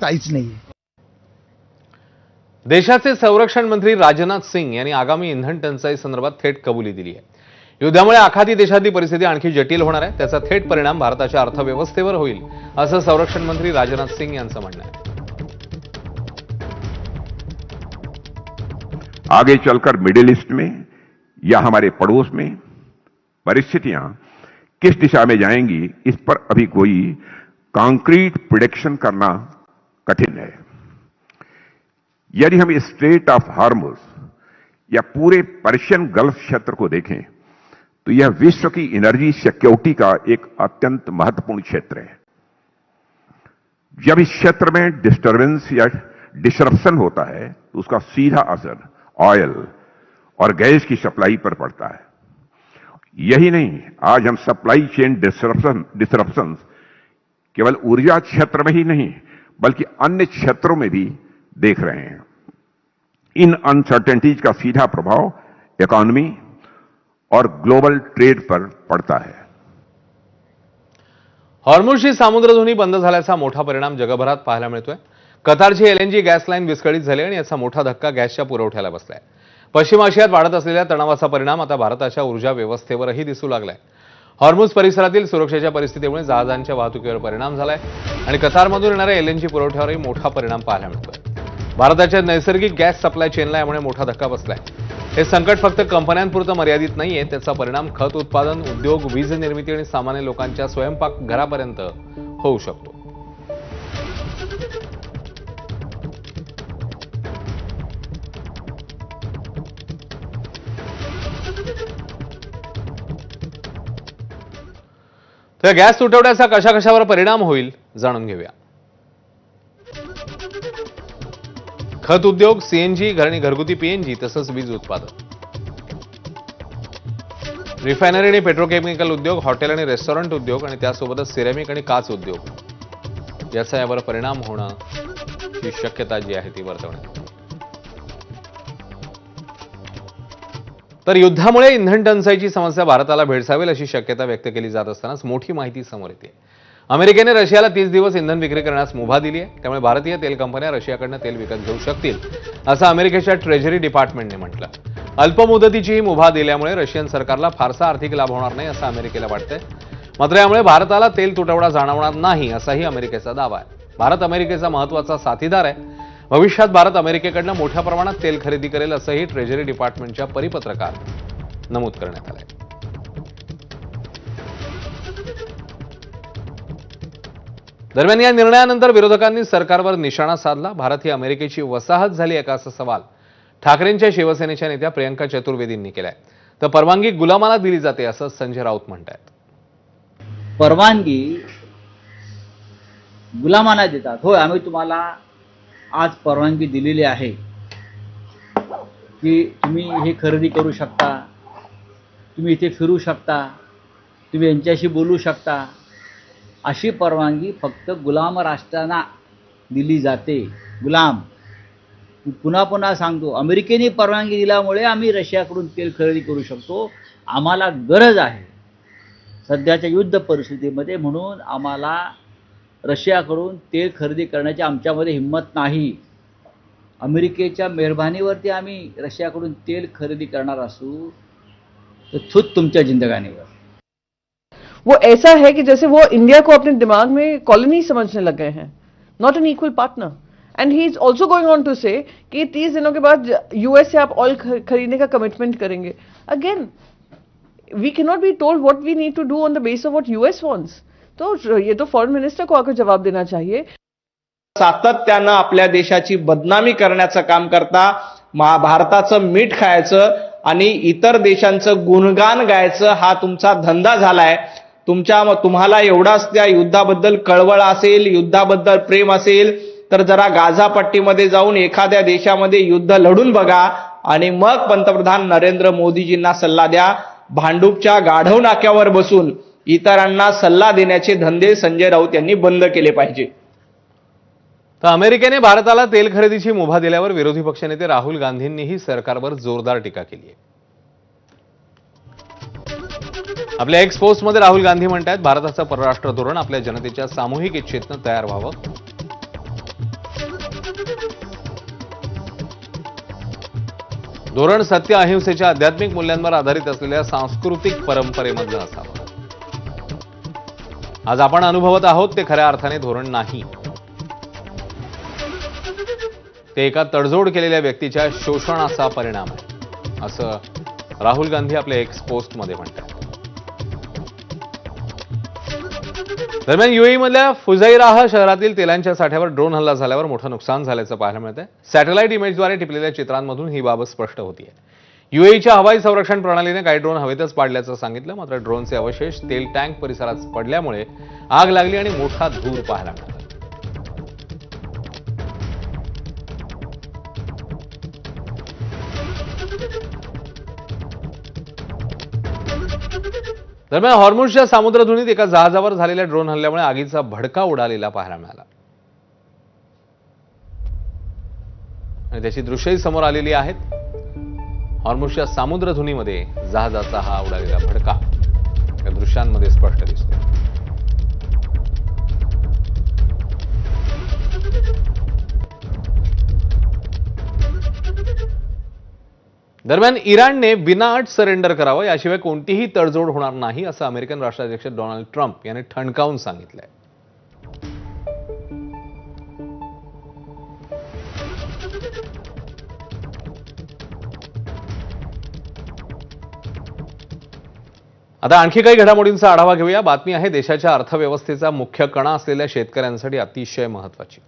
काहीच नाही. देशाचे संरक्षण मंत्री राजनाथ सिंग यांनी आगामी इंधन टंचाई संदर्भात थेट कबुली दिली आहे. युद्धामुळे आखाती देशातली परिस्थिती आणखी जटिल होणार आहे, त्याचा थेट परिणाम भारताच्या अर्थव्यवस्थेवर होईल असं संरक्षण मंत्री राजनाथ सिंग यांचं म्हणणं आहे. आगे चलकर मिडिल ईस्ट में या हमारे पड़ोस में परिस्थितियां किस दिशा में जाएंगी, इस पर अभी कोई कॉन्क्रीट प्रेडिक्शन करना कठिन है. यदि हम स्ट्रेट ऑफ हार्मुज या पूरे पर्शियन गल्फ क्षेत्र को देखें तो यह विश्व की एनर्जी सिक्योरिटी का एक अत्यंत महत्वपूर्ण क्षेत्र है. जब इस क्षेत्र में डिस्टर्बेंस या डिसरप्शन होता है तो उसका सीधा असर ऑयल और गैस की सप्लाई पर पड़ता है. यही नहीं, आज हम सप्लाई चेन डिसरप्शन केवल ऊर्जा क्षेत्र में ही नहीं बल्कि अन्य क्षेत्रों में भी देख रहे हैं. इन अनसर्टेनिटीज का सीधा प्रभाव इकोनॉमी और ग्लोबल ट्रेड पर पड़ता है. हॉर्मुझची सामुद्रधुनी बंद झाल्याचा मोठा परिणाम जगभरात पाहायला मिळतोय. कतारची एलएनजी गॅस लाईन विस्कळीत झाली आणि याचा मोठा धक्का गॅसच्या पुरवठ्याला बसलाय. पश्चिम आशियात वाढत असलेल्या तणावाचा परिणाम आता भारताच्या ऊर्जा व्यवस्थेवरही दिसू लागलाय. हॉर्मुझ परिसरातील सुरक्षेच्या परिस्थितीमुळे जहाजांच्या वाहतुकीवर परिणाम झालाय आणि कतारमधून येणाऱ्या एलएनजी पुरवठ्यावरही मोठा परिणाम पाहायला मिळतोय. भारताच्या नैसर्गिक गॅस सप्लाय चेनला यामुळे मोठा धक्का बसलाय. हे संकट फक्त कंपन्यांपुरतं मर्यादित नाहीये, त्याचा परिणाम खत उत्पादन उद्योग, वीज निर्मिती आणि सामान्य लोकांच्या स्वयंपाकघरापर्यंत होऊ शकतो. तर गॅस तुटवड्याचा कशाकशावर परिणाम होईल जाणून घेऊया. खत उद्योग, सीएनजी आणि घरगुती पीएनजी तसंच वीज उत्पादन, रिफायनरी आणि पेट्रोकेमिकल उद्योग, हॉटेल आणि रेस्टॉरंट उद्योग आणि त्यासोबतच सिरेमिक आणि काच उद्योग याचा यावर परिणाम होणं ही शक्यता जी आहे ती वर्तवण्यात. तर युद्धामुळे इंधन टंचाईची समस्या भारताला भेडसावेल अशी शक्यता व्यक्त केली जात असतानाच मोठी माहिती समोर येते. अमेरिकेने रशियाला 30 दिवस इंधन विक्री करण्यास मुभा दिली आहे. त्यामुळे भारतीय तेल कंपन्या रशियाकडनं तेल विकत घेऊ शकतील असं अमेरिकेच्या ट्रेजरी डिपार्टमेंटने म्हटलं. अल्पमुदतीची ही मुभा दिल्यामुळे रशियन सरकारला फारसा आर्थिक लाभ होणार नाही असं अमेरिकेला वाटतंय. मात्र यामुळे भारताला तेल तुटवडा जाणवणार नाही असाही अमेरिकेचा दावा आहे. भारत अमेरिकेचा महत्त्वाचा साथीदार आहे. भविष्यात भारत अमेरिकेकडनं मोठ्या प्रमाणात तेल खरेदी करेल असंही ट्रेजरी डिपार्टमेंटच्या परिपत्रकात नमूद करण्यात आलंय. दरम्यान या निर्णयानंतर विरोधकांनी सरकारवर निशाणा साधला. भारत ही अमेरिकेची वसाहत झाली आहे का असा सवाल ठाकरेंच्या शिवसेनेच्या नेत्या प्रियंका चतुर्वेदींनी केलाय. तर परवानगी गुलामाला दिली जाते असं संजय राऊत म्हणतात. परवानगी गुलामांना देतात. होय, आम्ही तुम्हाला आज परवानगी दिलेली आहे की तुम्ही हे खरेदी करू शकता, तुम्ही इथे फिरू शकता, तुम्ही यांच्याशी बोलू शकता. अशी परवानगी फक्त गुलाम राष्ट्रांना दिली जाते. गुलाम, पुन्हा पुन्हा सांगतो, अमेरिकेने परवानगी दिल्यामुळे आम्ही रशियाकडून तेल खरेदी करू शकतो. आम्हाला गरज आहे सध्याच्या युद्ध परिस्थितीमध्ये, म्हणून आम्हाला रशियाकडून तेल खरेदी करण्याची आमच्यामध्ये हिंमत नाही. अमेरिकेच्या मेहरबानीवरती आम्ही रशियाकडून तेल खरेदी करणार असू तर थूत तुमच्या जिंदगानीवर. वो ऐसा है कि जैसे वो इंडिया को अपने दिमाग में कॉलोनी समझने लग गए हैं, not an equal partner. And he is also going on to say कि 30 दिनों के बाद यूएस से आप ऑयल खरीदने का कमिटमेंट करेंगे. Again we can not be told what we need to do on the base of what US wants. तो ये तो फॉरेन मिनिस्टर को आकर जवाब देना चाहिए. सातत्यानं आपल्या देशाची बदनामी करण्याचं काम करता, भारताचं मीठ खायचं आणि इतर देशांचं गुणगान गायचं हा तुमचा धंदा झालाय. तुम्हाला एवढाच त्या युद्धाबद्दल कळवळ असेल, युद्धाबद्दल प्रेम असेल तर जरा गाझा पट्टीमध्ये जाऊन एखाद्या देशामध्ये युद्ध लढून बघा आणि मग पंतप्रधान नरेंद्र मोदीजींना सल्ला द्या. भांडूपच्या गाढव नाक्यावर बसून इतरांना सल्ला देण्याचे धंदे संजय राऊत यांनी बंद केले पाहिजे. तर अमेरिकेने भारताला तेल खरेदीची मुभा दिल्यावर विरोधी पक्षनेते राहुल गांधींनीही सरकारवर जोरदार टीका केली आहे. आपल्या एक्स पोस्टमध्ये राहुल गांधी म्हणतात, भारताचं परराष्ट्र धोरण आपल्या जनतेच्या सामूहिक इच्छेतनं तयार व्हावं. धोरण सत्य अहिंसेच्या आध्यात्मिक मूल्यांवर आधारित असलेल्या सांस्कृतिक परंपरेमधलं असावं. आज आपण अनुभवत आहोत ते खऱ्या अर्थाने धोरण नाही, ते एका तडजोड केलेल्या व्यक्तीच्या शोषणाचा परिणाम आहे, असं राहुल गांधी आपल्या एक्स पोस्टमध्ये म्हणतात. दरम्यान युएई मधल्या फुजैराह शहरातील तेलांच्या साठ्यावर ड्रोन हल्ला झाल्यावर मोठं नुकसान झाल्याचं पाहायला मिळत आहे. सॅटेलाइट इमेजद्वारे टिपलेल्या चित्रांमधून ही बाब स्पष्ट होतीये. युएईच्या हवाई संरक्षण प्रणालीने काही ड्रोन हवेतच पाडल्याचं सांगितलं, मात्र ड्रोनचे अवशेष तेल टँक परिसरात पडल्यामुळे आग लागली आणि मोठा धूर पाहायला मिळाला. दरम्यान हॉर्मुझच्या सामुद्रधुनीत एका जहाजावर झालेल्या ड्रोन हल्ल्यामुळे आगीचा भडका उडालेला पाहायला मिळाला आणि त्याची दृश्यही समोर आलेली आहेत. हॉर्मुझच्या सामुद्रधुनीमध्ये जहाजाचा हा उडालेला भडका या दृश्यांमध्ये स्पष्ट दिसतो. दरम्यान इराणने बिनाअट सरेंडर करावं, याशिवाय कोणतीही तडजोड होणार नाही, असं अमेरिकन राष्ट्राध्यक्ष डोनाल्ड ट्रम्प यांनी ठणकावून सांगितलंय. आता आणखी काही घडामोडींचा आढावा घेऊया. बातमी आहे देशाच्या अर्थव्यवस्थेचा मुख्य कणा असलेल्या शेतकऱ्यांसाठी अतिशय महत्त्वाची.